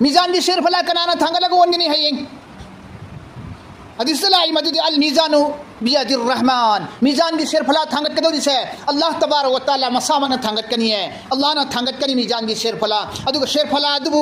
मीजान की शेर फला कनाना थांगलग वोनगनी हयेंग हदीस लाई मदुदी अल मीजानु बियदिर रहमान मीजान की शेर फला थांगत कदोदी से अल्लाह तबारक व तआला मसामना थांगत कनी है अल्लाह ना थांगत कनी मीजान की शेर फला अदुग शेर फला अदुबु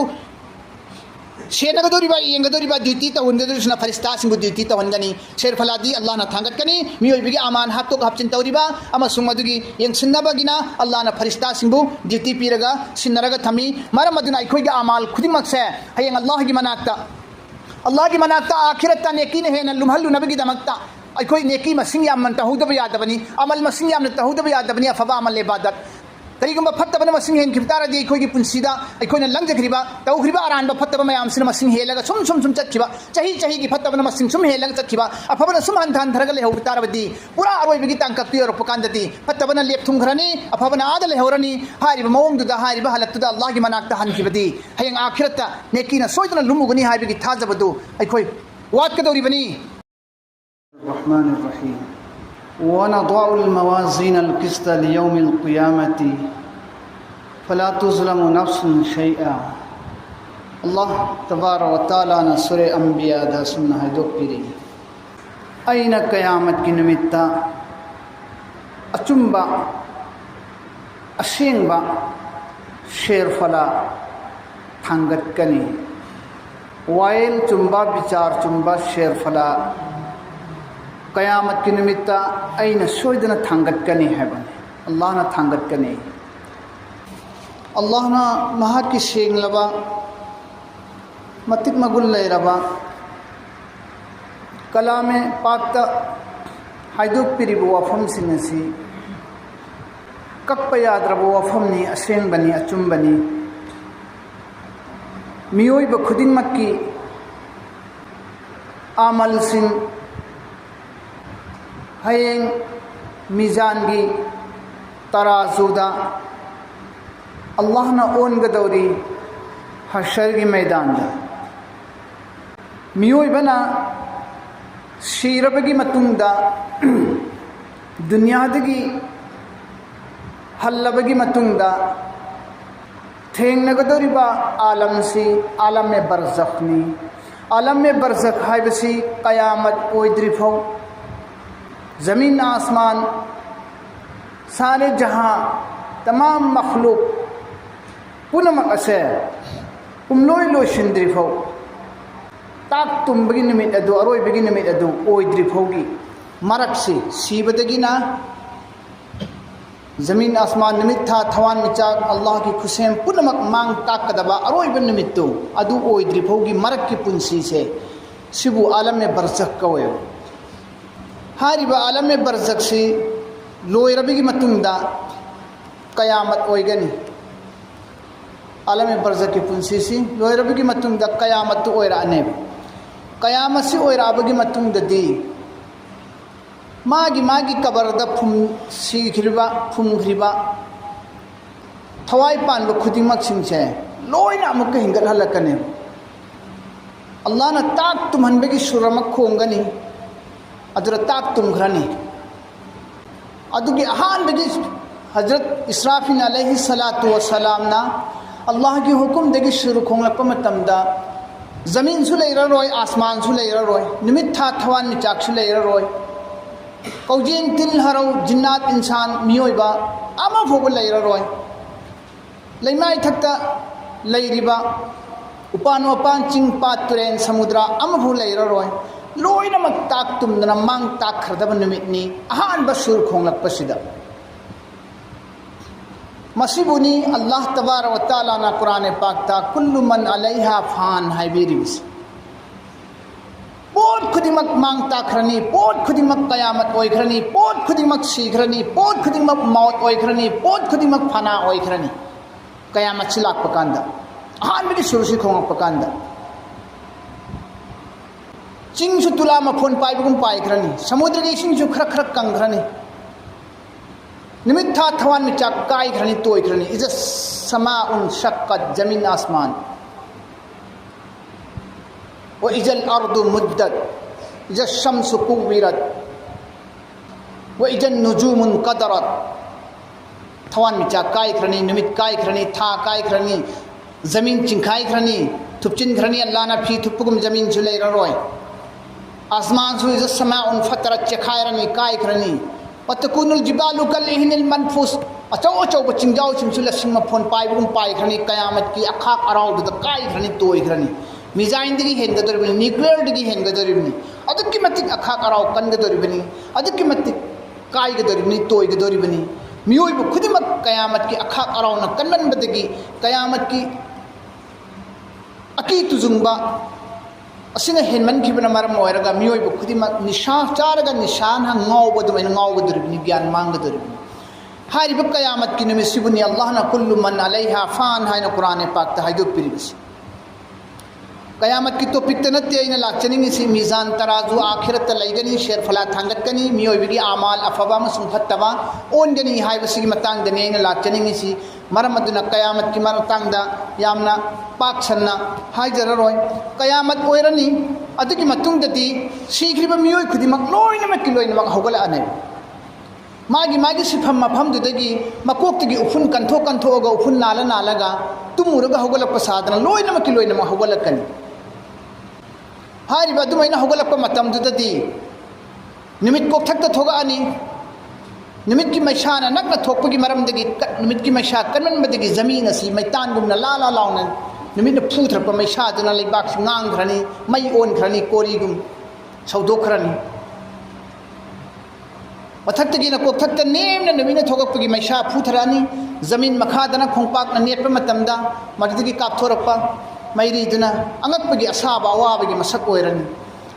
शेनगदोरिबा येंगदोरिबा ड्यूटी तवनगदोरिसना फरिस्ता सिंगु ड्यूटी तवनगनी शेर फलादी अल्लाह ना थांगत कनी मियोइबिगी अमान हापतो हापचिन तौरिबा अमसुंग मदुगी येंगसिनबगिना अल्लाह ना फरिस्ता सिंगु ड्यूटी पीरगा सिनरगा थमी मरम मदुना अखोइगे अमाल खुदिमक से हयेंग अल्लाह की मनाक्ता आखिरत नेकी ने हेन लुमहल्लु नबगी दमक्ता अखोइ नेकी मसिंग याम तहुदब यादबनी अमल मसिंग याम तहुदब यादबनी अफबा अमल इबादत करीगुम फत्तबन मसिंग हेन खिबतारदी अखोइगी पुंसीदा अखोइना लंजखरिबा तौखरिबा अरानबा फत्तब मयाम सिन मसिंग हेलगा सुम चटखिबा चही की फत्तबन मसिंग सुम हेलगा चटखिबा अफबन सुम हंथान थरगा लेहौतारबदी पूरा अरोइबिगी तांकक्ति औरपकांदती फत्तबन लेप थुंगरनी अफबन आद लेहौरनी हारिबा मवंगदुदा हारिबा हलक्तुदा अल्लाहगी मनाक्ता हनखिबदी हयेंग आखिरता नेकीना सोयदना लुमुगनी हारिबिगी थाजबदु अखोइ वाटकदौरिबनी الرحمن الرحيم ونضع الموازين القسط ليوم القيامة فلا تظلم نفس شيئا الله تبارك وتعالى سورة أنبياء دا سنة هيدوك بيري أين قيامت کی نمتا أچمبا أشينبا شیر فلا تھانگت کنی وائل چمبا बिचार चुम्बा शेर फला कयामत की निमित्ता अयना सोयदना थांगतकनी हैबने अल्लाह ना थांगतकनी अल्लाह ना महा की सेंगलबा मतिक मगुल लेरबा कलामे पाकता हाइदुक पिरिबो वफम सिनसी कक्पा याद्रबो वफमनी असेंग बनी अचुम बनी मियोइब खुदिंगमक की आमल सिंह हयेंग मीजान की तराजूदा अल्लाह ना ओनगदौरी हशर की मैदान दा मियोइबना शीरबगी मतुंगदा दुनियादगी हल्लबगी मतुंगदा थेंगनगदौरिबा आलम सी आलम में बरज़खनी आलम में बरज़ख हाइबसी क़यामत ओइद्रिफो ज़मीन आसमान सारे जहाँ तमाम मखलूक पुनमक असे पुमलोय लो शिंद्रिफो ताक तुम्बगी निमित अदु अरोय बगी निमित अदु ओइद्रिफोगी मरक से सीबदगिना ज़मीन आसमान निमित था थवान मिचाक अल्लाह की खुशेम पुनमक मांग ताकदबा अरोय बन निमित्तो अदु ओइद्रिफोगी मरक की पुंसी से सिबु आलम में बरज़ख कवयो हारिबा आलम में बरज़ख से लोयरबगी मतुंगदा क़यामत ओइगनी आलम में बरज़ख की पुंसी से लोयरबगी मतुंगदा क़यामत तो ओइराने क़यामत से ओइराबगी मतुंगददी मागी कबरदा फुम सीखरिबा फुमखरिबा थवाई पानबा खुदिंगमक सिंगसे लोयना अमुक हिंगल हलकने अल्लाह ना ताक तुमहनबगी सुरमक खोंगनी अदुरा ताक तुमखरनी अदुगी अहानबगी हजरत इसराफिल अलैहि सलातु व सलाम ना अल्लाह की हुकुम देगी शुरू खोंगलप मतमदा ज़मीन सु लेररोय आसमान सु लेररोय निमित था थवान मिचाक सु लेररोय कौजें तिल हरौ जिन्नात इंसान मियोइबा अमा फोब लेररोय लेमाई थक्ता लेरिबा उपान वपान चिंग पात तुरेन समुद्र अमा फो लेररोय लोइनमक ताक तुमदना मांग ताक खरदब निमितनी अहानबा सुर खोंगलपसिदा मसीबुनी अल्लाह तबारक व तआला ना कुरान पाकता कुल्लु मन अलैहा फान हाइबिरिस पोट खुदिमक मांग ताखरनी पोट खुदिमक कयामत ओइखरनी पोट खुदिमक सीखरनी पोट खुदिमक मौत ओइखरनी पोट खुदिमक फना ओइखरनी कयामत सिलाक पकांदा अहानबगी सुरसी खोंगक पकांदा चिंगसु तुला मफोन पाइबगुम पाइखरनी समुद्र की सिंगसु खरक खरक कंखरनी निमित था थवान में चाकाई खरनी तोय खरनी इज समाउन शक्कत जमीन आसमान व इजल अर्दु मुद्दत इज शम्सु कुविरत व इजन नुजुमुन कदरत थवान में चाकाई खरनी निमित काई खरनी था काई खरनी जमीन चिंखाई खरनी थुपचिन खरनी अल्लाह ना फी थुपगुम जमीन सु लेररोय आसमान सु इज समाउन फतरत चखायरनी काय खरनी वतकुनुल जिबालु कल इहनिल मनफुस अचौ अचौ चिंजाउ सिंसु लसिंग मफोन पाइबुम पाइ खरनी कयामत की अखाक अराउड द काय खरनी तोय खरनी मिजाइन दगी हेंगदोरिबनी न्यूक्लियर दगी हेंगदोरिबनी अदुकी मतिक अखाक अराउ कनगदोरिबनी अदुकी मतिक कायगदोरिबनी तोयगदोरिबनी मियोइबु खुदिमक कयामत की अखाक अराउना कन्ननबदगी कयामत की अकी तुजुंगबा असिना हेनमनखिबना मरम ओइरगा मियोइबु खुदिमक निशा चारगा निशान हा ngawbadumena ngawgadoribni gyan manggadoribni Harib कयामत की नुमिसिबुनी अल्लाह ना कुल्लु मन अलैहा फान हाइना कुरान पाक ता हाइदो पिरिबिस कयामत की टॉपिक त नते आइना लाचनिंग सी मीजान तराजु आखिरत लैगनी शेर फला थांगतकनी मियोइबिगी आमाल अफबा मसुम फत्तबा ओनगनी हाइबसिगी मतंग दने आइना लाचनिंग सी मरमदुना कयामत की मतंग दा यामना पाक सन्ना हाइजररोय कयामत ओइरनी अदुगी मतुंग दती शीघ्रिबा मियोइ खुदिमक लोइनमक लोइनमक हौगलाने मागी मागी सिफम मफम दुदगी मकोक्तगी उफुन कंथो कंथोगा उफुन नाला नालागा तुमुरगा हौगलक सादना लोइनमक लोइनमक हौगलकनी हारिबा दुमैना हौगलक मतम दुददी निमित कोक्थक थोगानी निमित की मैशाना नकना थोकपगी मरमदगी निमित की मैशा कनमनबदगी जमीन असी मैतानगुमना लाला लाउना निमित फूथरप मैशादुना लेबाक ngang मई ओन खरनी कोरीगुम सौदोखरनी मथक्तगीना कोक्थक्ता नेमना नवीना थोगपगी मैशा फूथरानी जमीन मखादना खोंपाकना नेटप मतमदा मदगी कापथोरप्पा मैरीदुना अंगकपगी असाबा अवाबगी मसक ओइरनी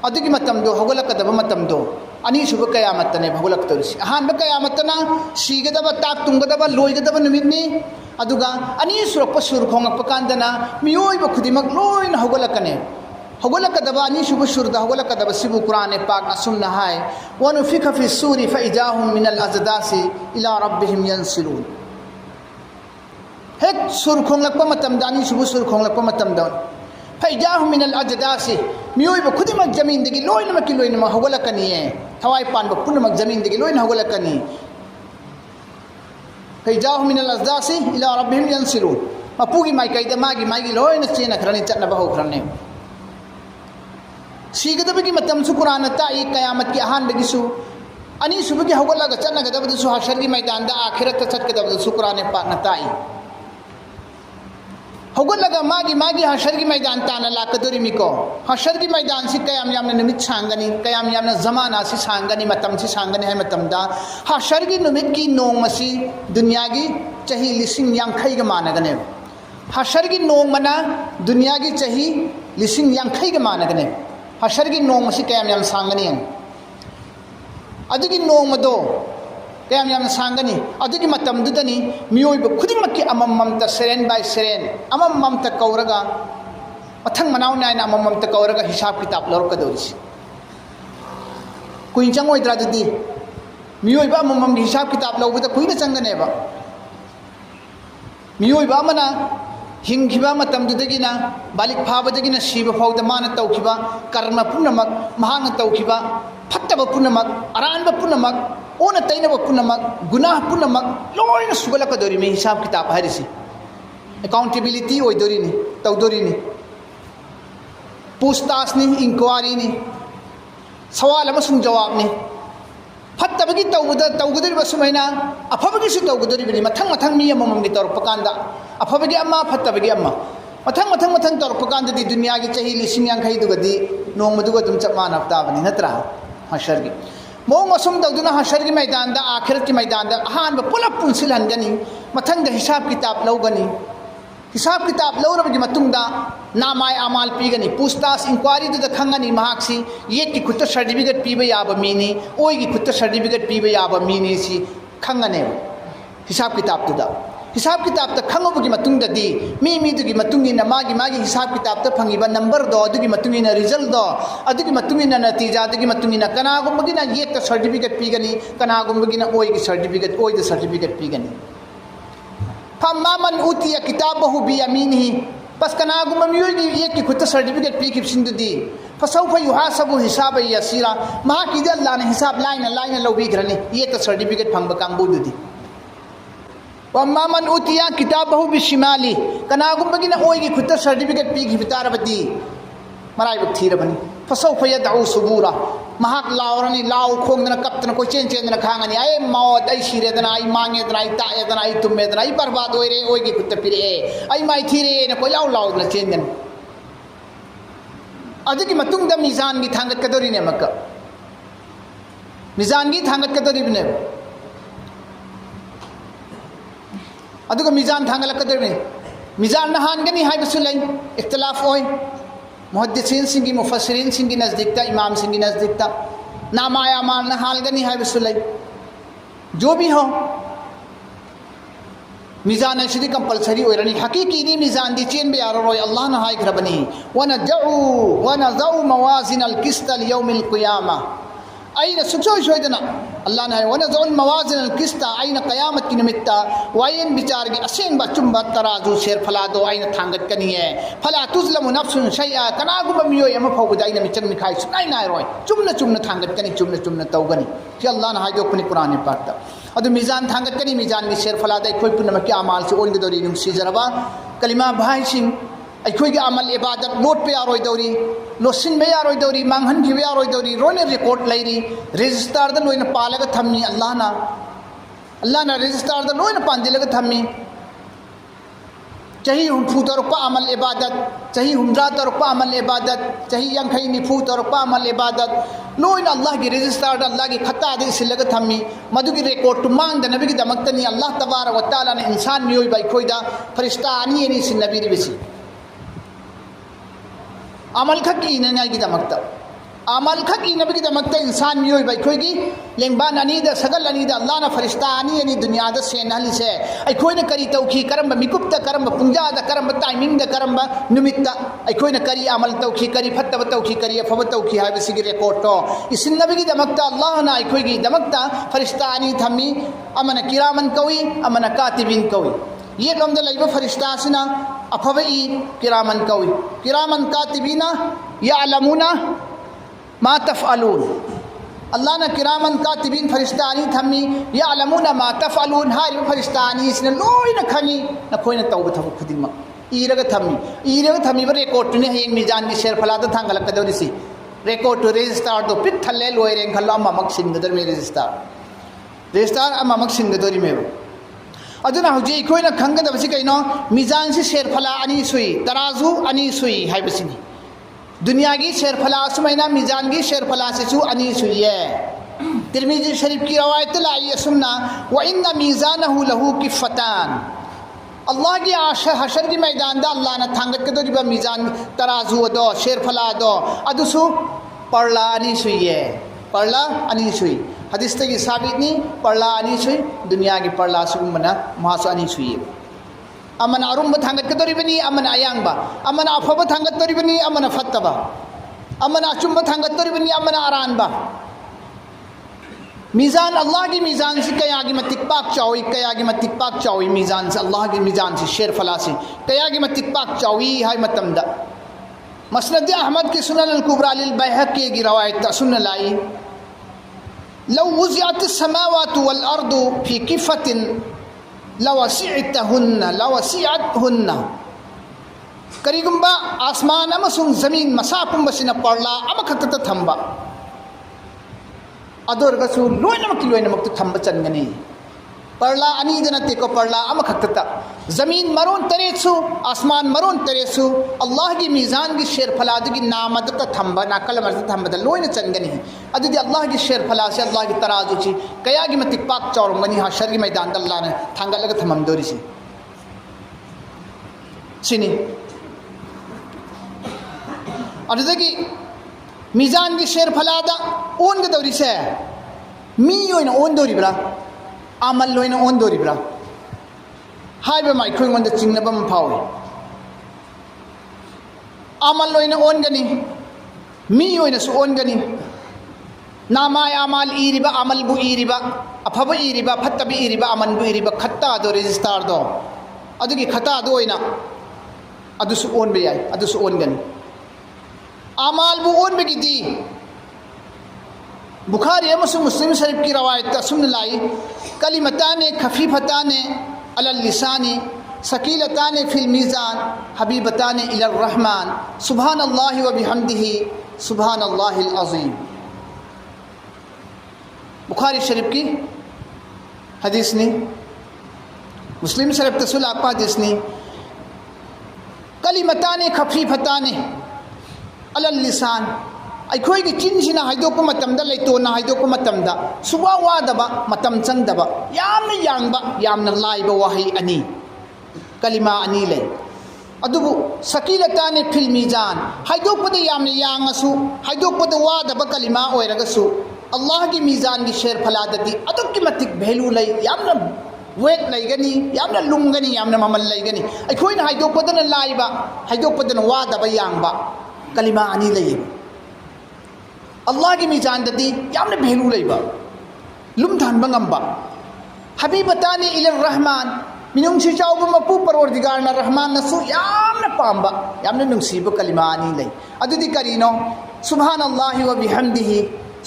अदुगी मतमदो हौगलकदब मतमदो अनी सुब कयामतने हौगलकतोरिसि अहानब कयामतना सीगदब ताक तुंगदब लोइगदब निमितनी अदुगा अनी सुरप सुर खोंगप कांदना मियोइब खुदिमक लोइन हौगलकने हौगलकदब अनी सुब सुरद हौगलकदब सिबु कुरान पाक असुमना हाय वनुफिख फि सूरी फइजाहुम मिनल अजदासी इला रब्बिहिम यंसिलून हेक सुर खोंगलक मतमदा अनी सुब सुर खोंगलक मतमदा फइजाहुम मिनल अजदासी मियोइब खुदिमक जमीन दगी लोइनमक लोइनमक हौगलकनी थवाई पानब पुनमक जमीन दगी लोइन हौगलकनी फइजाहुम मिनल अजदासी इला रब्बिहिम यंसिलून मपुगी माइकैदा मागी मागी लोइन चेना खरनी चटनब हौखरने सीगदबगी मतमसु कुरान ताई कयामत की अहानबगिसु अनी सुबगी हौगलग चटनगदबदसु हशरगी मैदान दा आखिरत चटकदबदसु कुरान पाक ताई हौगलगा मागी मागी हशरगी मैदान ताना लाकदोरिमिको हशरगी मैदान से कयाम यामना निमित सांगनी कयाम यामना जमाना से सांगनी मतम से सांगनी है मतमदा हशरगी निमित की नोंगमसी दुनिया की चही लिसिंग यांखैग मानगने हशरगी नोंगमना दुनिया की चही लिसिंग यांखैग मानगने हशरगी नोंगमसी कयाम याम सांगनी अदुगी नोंगमदो कयाम याम सांगनी अदुगी मतमदुदनी मियोइब खुदिमक्की अमममत सेरेन बाय सेरेन अमममत कौरगा मथंग मनाव नायना अमममत कौरगा हिसाब किताब लौरकदोरिसि कुइन चंगोइद्रा दुदी मियोइब अममम हिसाब किताब लौबदा कुइन चंगनेबा मियोइब अमना हिंगिबा मतमदुदगिना बालिक फाबदगिना शिब फाउदा माना तौखिबा कर्म पुनमक महांग तौखिबा फत्तब पुनमक अरानब पुनमक ओना तैनब पुनमक गुनाह पुनमक लोइन सुगलकदोरि में हिसाब किताब हारिसि अकाउंटेबिलिटी ओइदोरिनि तौदोरिनि पूछताछनि इंक्वायरीनि सवाल अमसुंग जवाबनि फत्तबगी तौगदोरिबा सुमैना अफबगी तौगदोरिबनि मथंग मथंग मी अममगी तौरपकांदा अफबगी अम्मा फत्तबगी अम्मा मथंग मथंग मथंग तौरपकांददी दुनिया की चही लिसिंग यांखैदुगदी नोंगमदुगा दुम चप मानब ताबनि नत्रा हशरगी मोंग असुम तौदुना हशरगी मैदान दा आखिरत की मैदान दा अहानब पुलप पुनसिलहनगनी मथंग हिसाब किताब लौगनी हिसाब किताब लौरबगी मतुंगदा नामाय अमाल पीगनी पूछताछ इंक्वायरी दुदा खंगनी महाक्सी ये की खुत्त सर्टिफिकेट पीबा याबा मीनी ओई की खुत्त सर्टिफिकेट पीबा याबा मीनी सी खंगने हिसाब किताब दुदा हिसाब किताब ता खंगोबगी मतुंगददी मी दुगी मतुंगिना मागी मागी हिसाब किताब ता फंगिबा नंबर दो दुगी मतुंगिना रिजल्ट दो अदुगी मतुंगिना नतीजा दुगी मतुंगिना कनागुंबगिना ये ता सर्टिफिकेट पीगनी कनागुंबगिना ओई की सर्टिफिकेट ओई द सर्टिफिकेट पीगनी फम्मामन उतिया किताबहु बियमीनिहि बस कनागुंबा मियोगी ये की खुत्त सर्टिफिकेट पीकिबसिंदुदी फसौफ युहासबु हिसाब यसीरा महाकीदे अल्लाह ने हिसाब लाइन लौबीग्रनी ये ता सर्टिफिकेट फंगबा कांबुदुदी वम्मा मन उतिया किताबहु बिशिमाली कनागुम्बगिना ओइगी खुत्ता सर्टिफिकेट पीगी बितारबदी मराइबक थीरबनी फसौफ यदउ सुबूरा महाक लावरनी लाव खोंगदना कप्तना कोई चेन चेंदना खांगनी आए मौत आई सिरेदना आई मांगेदना आई ताएदना आई तुमेदना आई बर्बाद होइरे ओइगी खुत्ता पिरे आई माई थीरे न कोई लाव लावदना चेंदन अदुगी मतुंगदा मीजान गी थांगत कदोरिने मक्का मीजान गी थांगत कदोरिबने अदुगा मीजान थांगलकदोरिबने मीजान नहानगनी हाइबसु लई इख्तिलाफ होय मुहद्दिसीन सिंगी मुफस्सिरीन सिंगी नज़दीकता इमाम सिंगी नज़दीकता नामाया मान नहालगनी हाइबसु लई जो भी हो मीजान ऐसी कंपलसरी होरनी हकीकी नी मीजान दी चेन बे यारो रोय अल्लाह ना हाय घरबनी वनज़उ मवाजिन अलकिस्त लियौमिल क़ियामा आईना सुचोय सोयदना अल्लाह ने वनज़उ मवाजिन अलकिस्त आईना क़यामत की निमित्ता वायन विचार की असेंग बचुंबा तराजू शेर फलादो आईना थांगत कनी है फला तुज़लमु नफ्सुन शैआ कनागुब मियोय अम फौबदा आईना मिचन मिखाई सुनाई नाय रोय चुमना चुमना थांगत कनी चुमना चुमना तौगनी कि अल्लाह ने हाय दो अपनी कुरान में पाता अदु मीजान थांगत कनी मीजान की शेर फलादा खोई पुनम के अमाल से ओन गदोरी नुसी जरबा कलिमा भाई सिंह अखोई अमल इबादत लोट पे यारोदौरी लोसिन में यारोदौरी मांगहन की यारोदौरी रोने रिकॉर्ड लैरी रजिस्टर द लोइन पालग थम्मी अल्लाह ना रजिस्टर द लोइन पांजिलग थम्मी चाही हुमफू तौरपा अमल इबादत चाही हुमजा तौरपा अमल इबादत चाही यंखई निफू तौरपा अमल इबादत लोइन अल्लाह की रजिस्टर अल्लाह की खत्ता दे सिलग थम्मी मधुगी रिकॉर्ड मांग द नबी की दमक्तनी अल्लाह तबारक व तआला ने इंसान मियोय बाई खोइदा फरिश्ता आनी एनी सिन नबी रिबिसी अमल खकी नंगाई दमक्ता अमल खकी नबी की दमक्ता इंसान मियोय बाई खोइगी लेंबान अनीदा सगल अनीदा अल्लाह ना फरिश्ता आनी एनी दुनिया द सेन हली से अखोइना करी तौखी करम मिकुप्ता करम पुंजा द करम टाइमिंग द करम निमित्ता अखोइना करी अमल तौखी करी फत्तब तौखी करी फब तौखी हाय बिसिगी रिकॉर्ड तो इस नबी की दमक्ता अल्लाह ना अखोइगी दमक्ता फरिश्ता आनी थम्मी अमन किरामन कवी अमन कातिबिन कवी ये लमद लैब फरिश्ता सिना अफब ई किरामन कवी किरामन कातिबीना यालमुना मा तफअलून अल्लाह ना किरामन कातिबीन फरिश्तानी थम्मी यालमुना मा तफअलून हारि फरिश्तानी सिना लोइना खनी नखोइना तौब थब खुदिमा ईरग थम्मी ब रिकॉर्ड ने हेंग मीजान की शेर फलादा थांगल कदोरिसी रिकॉर्ड रजिस्टर दो पिक थल्ले लोइरे खल्लो अममक सिंगदर में रजिस्टर अममक सिंगदोरी में अदुना हुजी अखोइना खंगदबसि कइनो मीजान से शेर फला अनि सुई तराजू अनि सुई हाइबसिनी दुनिया की शेर फला सुमैना मीजान की शेर फला से सु अनि सुई है तिरमिजी शरीफ की रवायत लाई सुनना व इन्ना मीजानहु लहु किफतान अल्लाह की हशर की मैदान दा अल्लाह ना थांगत के दोरिबा मीजान तराजू दो शेर फला दो अदुसु परला अनि सुई है परला अनि सुई हदीस तक साबित नहीं परला अनि सुई दुनिया की परला सुमना महासु अनि सुई अमन अरुम थांगत कदोरिबनी अमन अयांगबा अमन अफब थांगत तोरिबनी अमन फत्तबा अमन अचुंब थांगत तोरिबनी अमन अरानबा मीजान अल्लाह की मीजान से कया की मतिक पाक चावी कया की मतिक पाक चावी मीजान से अल्लाह की मीजान से शेर फला से कया की मतिक पाक चावी हाय मतमदा मसनद अहमद के सुनन अल कुबरा लिल बैहक़ी की रवायत सुन लाई लौ वुज़िअत समावातु वल अर्दु फी किफ़तिन लवसिअतहुन्ना करिगुंबा आसमान अमसुंग जमीन मसा पुंबसिना परला अमखतता थंबा अदोरगसु लोइनमक थंबा चनगनी परला अनीद नते को परला अमखतता जमीन मरोन तरेसु आसमान मरोन तरेसु अल्लाह की मीज़ान की शेर फलाद की नामदत थंबा नाकल मर्द थंबा लोइन चनगनी अदुदी अल्लाह की शेर फला से अल्लाह की तराजू ची कया की मतिक पाक चौरंगनी हशर की मैदान अल्लाह ने थांगलग थमम दोरी सी सिनी अदुदी मीज़ान की शेर फलादा ओन के दौरी से मी ओइन ओन दोरी ब्रा अमल लोइन ओन दोरी ब्रा हाय बे माइ खोइ मंद चिंगनबम फावे अमल लोइन ओन गनी मी ओइन सु ओन गनी नामाय अमल इरिबा अमल बु इरिबा अफब इरिबा फत्तब इरिबा अमन बु इरिबा खत्ता दो रजिस्टर दो अदुगी खत्ता दो ओइना अदुसु ओन बे याय अदुसु ओन गनी अमल बु ओन बे गिदी बुखारी मुस्लिम शरीफ की रवायत सुन लाई कलिमताने खफीफताने अलल लिसानी सकीलतान फिल मीज़ान हबीबतान इलर रहमान सुबहानल्लाहि व बिहम्दिही सुबहानल्लाहिल अज़ीम। बुखारी शरीफ की हदीस ने, मुस्लिम शरीफ तसुल आपा हदीस ने, कलिमतान खफीफतान अलल लिसान अखोई चिन्सिना हाइदोक मतमदा लेतोना हाइदोक मतमदा सुवा वादबा मतम चंगदबा यामना यांगबा यामना लाइबा वही अनी कलिमा अनी ले अदुबु सकीलताने फिल मीजान हाइदोकपदे यामना यांगसु हाइदोकपदे वादबा कलिमा ओइरगसु अल्लाह की मीजान की शेर फलादती अदुक्की मतिक वैल्यू ले यामना वेट लेगनी यामना लुंगनी यामना ममल लेगनी अखोइना हाइदोकपदना लाइबा हाइदोकपदना वादबा यांगबा कलिमा अनी ले अल्लाह की मीजान ददी यामना वैल्यू लेबा लुम धानबा ngamba हबीबतानी इलर रहमान मिनुंगसी चाउब मपू परवरदिगार ना रहमान नसु यामना पांबा यामना नुंसीबा कलिमा अनी ले अदुदी करीनो सुबहानल्लाहि व बिहम्दिही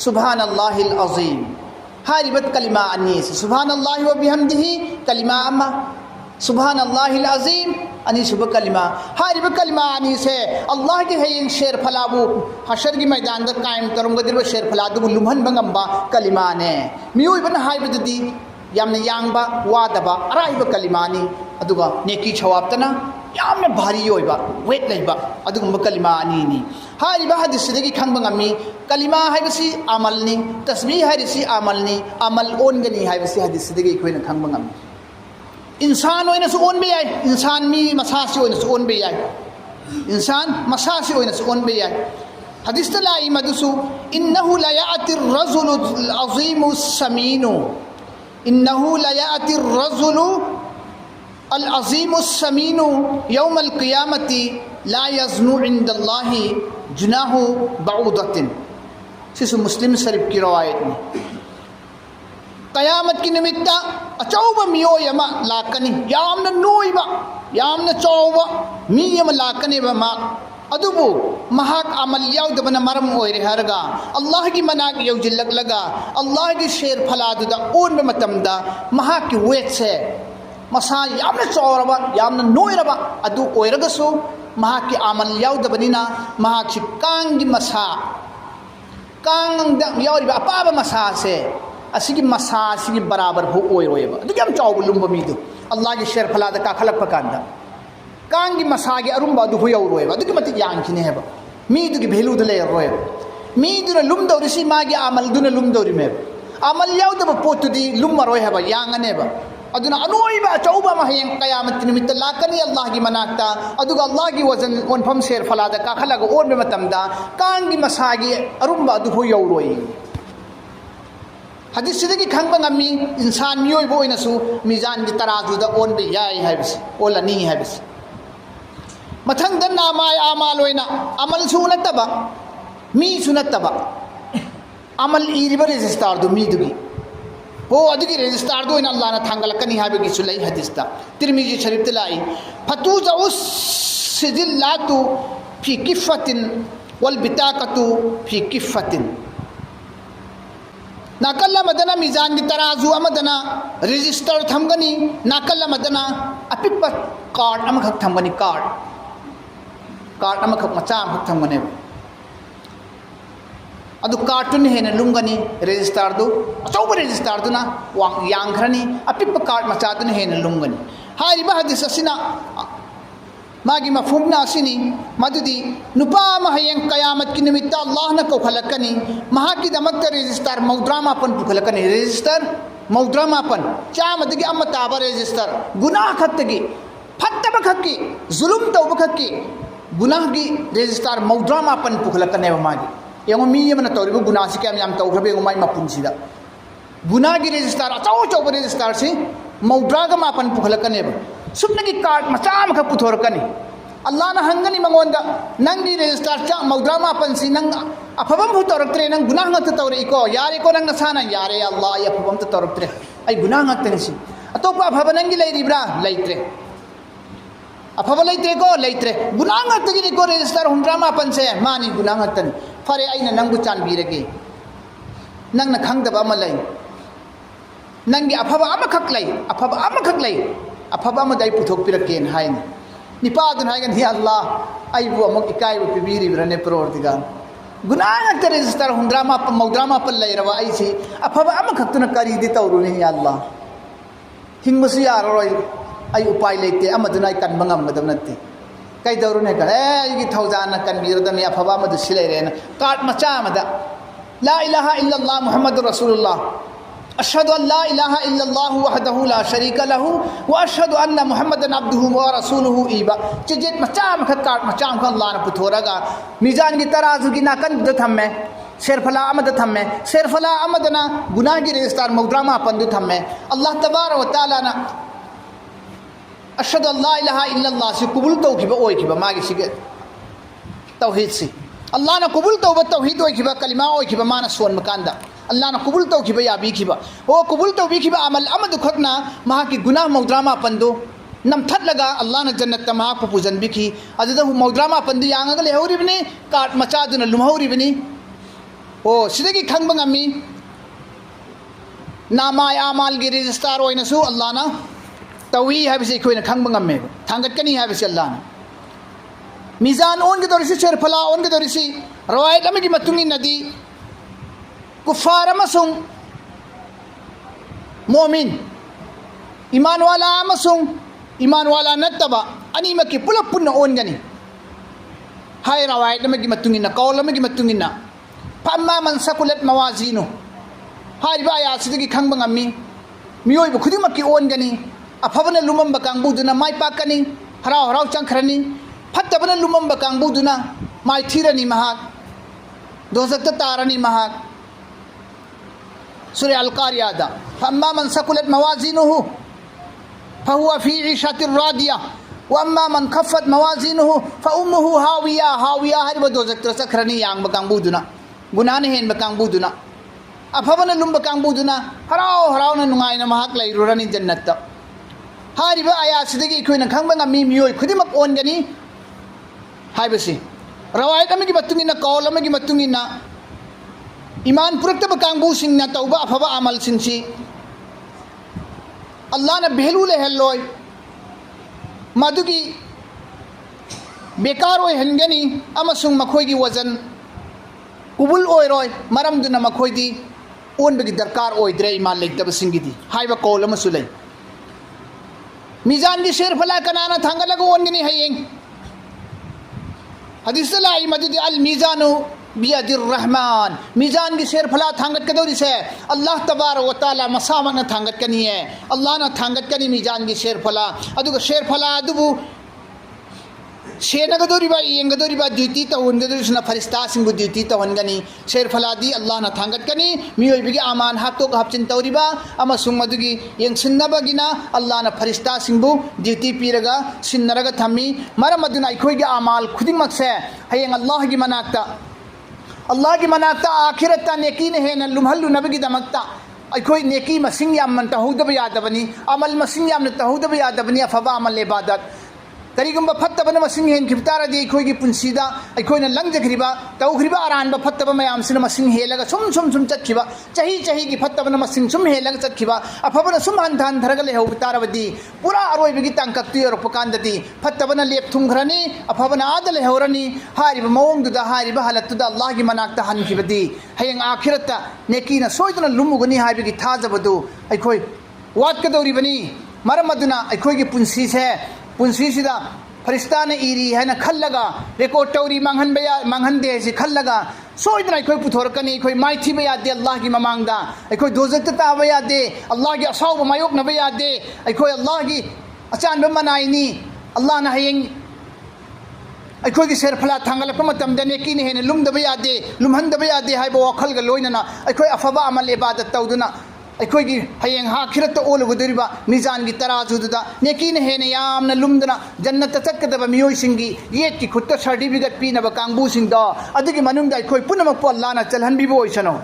सुबहानल्लाहिल अज़ीम हारिबत कलिमा अनी से सुबहानल्लाहि व बिहम्दिही कलिमा अम्मा सुबहानल्लाहिल अज़ीम अनी सुबह कलिमा हारिब कलिमा अनी से अल्लाह के है शेर फलाबू हशर की मैदान का कायम करूंगा दिल शेर फलादू लुमहन बंगम्बा कलिमा ने मियोइबन हाइबददी यामने यांगबा वादबा अराइब कलिमानी अदुगा नेकी छवाबतना यामने भारी होइबा वेट लेबा अदुगुंबा कलिमा अनी नी हारिबा हदीसदगी खंगबा ngami कलिमा हाइबसी अमलनी तस्बीह हाइबसी अमलनी अमल ओनगनी हाइबसी हदीसदगी खोइना खंगबा ngami इंसान ओइनसु ओनबे याय इंसान मी मसासी ओइनसु ओनबे याय इंसान मसासी ओइनसु ओनबे याय हदीस तलाई मदुसु इन्नहु लयातिर रजुलुल अज़ीमुस समीनु इन्नहु लयातिर रजुलु अल अज़ीमुस समीनु यौमल क़ियामती ला यज़नु इंदल्लाहि जुनाहु बऊदतिन। सिसु मुस्लिम शरीफ की रवायत में कयामत की निमित्ता अचौब मियोयमा लाकनी यामना नोइबा यामना चौबा मियमा लाकनेबा मा अदुबु महाक अमल याउदबना मरम ओइरे हरगा अल्लाह की मनाक यौजिल्लगलगा अल्लाह की शेर फलादुदा ओनबे मतमदा महाक की वेट से मसा यामना चौरबा यामना नोइरबा अदु ओइरगसु महाक की अमल याउदबनिना महाक की कांगी मसा कांगदा याउरिबा अपाबा मसा से असिगी मसा असिगी बराबर हो ओइरोयबा अदुगी हम चौब लुंबा मीदु अल्लाह की शेर फलाद का खलक पकांदा कांगी मसागे अरुंबा अदु होयौरोयबा अदुगी मति यांखिने हेबा मीदुगी भेलु दले रोयबा मीदुना लुमदौरिसी मागी अमल दुना लुमदौरि मेब अमल याउदबा पोतुदी लुमरोय हेबा यांगनेबा अदुना अनोइबा चौबा महयंग कयामत निमित्त लाकनी अल्लाह की मनाक्ता अदुगा अल्लाह की वजन ओनफम शेर फलाद का खलक ओनबे मतमदा कांगी मसागे अरुंबा अदु होयौरोय हदीस सिदगी खंगबा ngami इंसान मियोइबो ओइनसु मीजान की तराजुदा ओनबे याय हाइबस ओलनी हाइबस मथंग दन्ना माय आमाल ओइना अमल सुनतबा मी सुनतबा अमल इरिबा रजिस्टर दु मीदुगी हो अदुगी रजिस्टर दु ओइना अल्लाह ना थांगलकनी हाइबगी सुलै हदीसता तिरमिजी शरीफ तलाई फतुजउस सिजिल्लातु फी किफतिन वल बिताकतु फी किफतिन नाकल मदना मीजान की तराजू अमदना रजिस्टर थमगनी नाकल मदना अपिप कार्ड अमखक थमगनी कार्ड अमखक मचा अमखक थमगने अदु कार्टुन हेन लुंगनी रजिस्टर दु अचौब रजिस्टर दुना वांग यांखरनी अपिप कार्ड मचा दुन हेन लुंगनी हारिबा हदीस असिना मागी मफहूमना असिनी मदुदी नुपा महयंग कयामत की निमित्त अल्लाह न कोखलकनी महाकी दमक रजिस्टर मौद्रामापन पुखलकनी रजिस्टर मौद्रामापन चामदगी अम्म ताबा रजिस्टर गुनाह खत्तगी फत्तब खक्की जुलुम तौब खक्की गुनाह की रजिस्टर मौद्रामापन पुखलकने मागी यंग मी यमन तौरिबु गुनाह से क्या याम तौखबे यंग माई मपुनसिदा गुनाह की रजिस्टर अचौ चौब रजिस्टर से मौद्रागा मापन पुखलकने सुपनगी कार्ड मचा अमखक पुथोरकनी अल्लाह ना हंगनी मंगोंदा नंगी रजिस्टर चा मौद्रामापन सी नंग अफबम पुथोरक्त्रे नंग गुनाह ngत तौरेको यारेको नंग नसाना यारे अल्लाह या अफबम तौरक्त्रे आई गुनाह ngतनी सी अतोपा अफब नंगी लैरिब्रा लैत्रे अफब लैत्रेको लैत्रे गुनाह ngतगी को रजिस्टर हुंद्रामापन से मानी गुनाह ngतनी फरे आइना नंगु चानबीरगे नंगना खंगदबा अमा लै नंगी अफब अमखक लै अफबा अमद आई पुथोकपिरकेन हाइनि निपादन हाइगन हे अल्लाह आइबु अमुक इकाइबु पिबिरिब्रने परवर्तिगार गुनाह ngakta register 100 मौद्रामापन लेरवा आइसी अफबा अमखक्तुना करीदि तौरुनि हे अल्लाह हिंगमसु यारोय आई उपाय लेते अमदुना आई कनबा ngamgadam नत्ते कई दौरुने का आई थौजान कनबिरदमी अफबा अमदु सिलेरेन कार्ड मचा अमदा ला इलाहा इल्लल्लाह मुहम्मदुर रसूलुल्लाह अशहदु अन ला इलाहा इल्लल्लाहु वहदहु ला शरीका लहु व अशहदु अन्ना मुहम्मदन अब्दुहु व रसूलुहु इबा चिजेत मचा मख कार्ड मचा मख अल्लाह ने पुथोरगा मीजान की तराजू की नाकन द थम्मे शेरफला अमद थम्मे शेरफला अमदना गुनाह की रेगिस्तान मौद्रामा पंदु थम्मे अल्लाह तबारक व तआला ना अशहदु अन ला इलाहा इल्लल्लाह से कबूल तौखिबा ओइखिबा मागी सिगे तौहीद से अल्लाह ना कबूल तौबा तौहीद ओइखिबा कलिमा ओइखिबा माना सोन मकानदा अल्लाह ना कबूल तौखिबा याबीखिबा ओ कबूल तौबीखिबा अमल अमद खकना महा की गुनाह मौद्रामा पंदु नमथटलगा अल्लाह ना जन्नत ता महा पुजन बिखी अदुदा मौद्रामा पंदु यांगगा लेहौरिबनी काट मचादुना लुमहौरिबनी ओ सिदगी खंगबा ngami नामाय आमाल गी रजिस्टर ओइनसु अल्लाह ना तवी हाबिसे खोइना खंगबा ngame थांगतकनी हाबिसे अल्लाह ना मीजान ओन के दौरिसी शेरफला ओन के दौरिसी रवायत अमी की मतुंगी नदी कुफार अमसुंग मोमिन ईमान वाला अमसुंग ईमान वाला नत्तबा अनीमक की पुलप पुन्ना ओनगनी हाय रवायत अमी की मतुंगी ना कौल अमी की मतुंगी ना फम्मा मन सकुलत मवाजीनु हाय बाया सिदगी खंगबा ngami मियोय खुदिमक की ओनगनी अफबना लुमंबा कांगबुदुना माय पाकनी हराव हराव चंखरनी फत्तबना लुमंबा कांगबुदुना माय थीरनी महाक दोजकता तारनी महाक सूरह अल-कारियादा फम्मा मन सकुलत मवाजीनुहु फहुवा फी ईशातिर रादिया व अम्मा मन खफ्फत मवाजीनुहु फउम्मुहु हाविया हाविया हरिब दोजकता चखरनी यांग कांगबुदुना गुनाह हेन कांगबुदुना अफबना लुमबा कांगबुदुना हराव हरावना नुंगाइना महाक लैरुरनी जन्नत हारिबा आया सिदगी खोइना खंगबा ngami मियोय खुदिमक ओनगनी हाइबसी रवायत अमी की मतुंगिना कौल अमी की मतुंगिना ईमान पुरक्तब कांगबू सिंगना तौबा अफबा अमल सिंसी अल्लाह ने बेलू लेहल्लोय मदुगी बेकार ओय हनगनी अमसुंग मखोयगी वजन कुबुल ओयरोय मरमदुना मखोयदी ओनबगी दरकार ओयद्रे ईमान लेतब सिंगिदी हाइबा कौल अमसु लै मीजान की शेरफला कनाना थांगलग ओनगनी हयेंग हदीस लाई मदुदी अल मीजानु बियदिर रहमान मीजान की शेरफला थांगत कदौरी से अल्लाह तबारक व तआला मसामक न थांगत कनी है अल्लाह न थांगत कनी मीजान की शेरफला अदुग शेरफला अदुबु शेनगदोरिबा येंगदोरिबा ड्यूटी तवनगदोरिसना फरिस्ता सिंगु ड्यूटी तवनगनी शेरफलादी अल्लाह न थांगत कनी मियोइबिगी आमान हाक्तो हपचिन तौरिबा अमसुंग मदुगी येंगसिन्नबगिना अल्लाह न फरिस्ता सिंगु ड्यूटी पीरगा सिन्नरगा थम्मी मरम अदुना अखोइगी आमाल खुदिमक से हयेंग अल्लाह की मनाक्ता आखिरता नेकी ने हेन लुमहल्लु नबगी दमक्ता अखोइ नेकी मसिंग यामन तहुदब यादबनी अमल मसिंग यामन तहुदब यादबनी अफबा अमल इबादत करीगुंबा फत्तबन मसिंग हेन खिबतारदी अखोइगी पुंसीदा अखोइना लंगजखरिबा तौखरिबा अरानबा फत्तबा मयामसिना मसिंग हेलगा सुम चतखिबा चही की फत्तबन मसिंग सुम हेलगा चतखिबा अफबन सुम हंथान धरगा लेहौबतारबदी पूरा अरोइबगी तांकक्ति योरपकांददी फत्तबन लेप थुंगरनी अफबन आदल लेहौरनी हारिबा मवंगदुदा हारिबा हालतुदा अल्लाह की मनाक्ता हनखिबदी हयेंग आखिरता नेकीना सोइदना लुमुगनी हारिबगी थाजबदु अखोइ वाटकदौरिबनी मरमदुना अखोइगी पुंसी से पुंसीसिदा फरिश्ता ने इरी है न खल्लगा रेकॉर्ड तौरी मांगहनदे से खल्लगा सोइदना अखोइ पुथोरकनी अखोइ माइथीबा यादे अल्लाह की ममांगदा अखोइ दोजकता ताबा यादे अल्लाह की असाउबा मायोकनबा यादे अखोइ अल्लाह की अचानबा मनाइनी अल्लाह न हयेंग अखोइगी शेरफला थांगलप मतमदा नेकी ने हेन लुमदबा यादे लुमहनदबा यादे हाइबा वखलगा लोइनना अखोइ अफबा अमल इबादत तौदुना अखोइगी हयेंग हाखिरत ओलगदोरिबा मीजान की तराजुदुदा नेकी ने हेन यामना लुमदना जन्नत चक्कदबा मियोइसिंगी येट की खुत्ता सर्टिफिकेट पीनबा कांगबुसिंगदा अदुगी मनुंगदा अखोइ पुनमक अल्लाह ना चलहनबिबो ओइसनो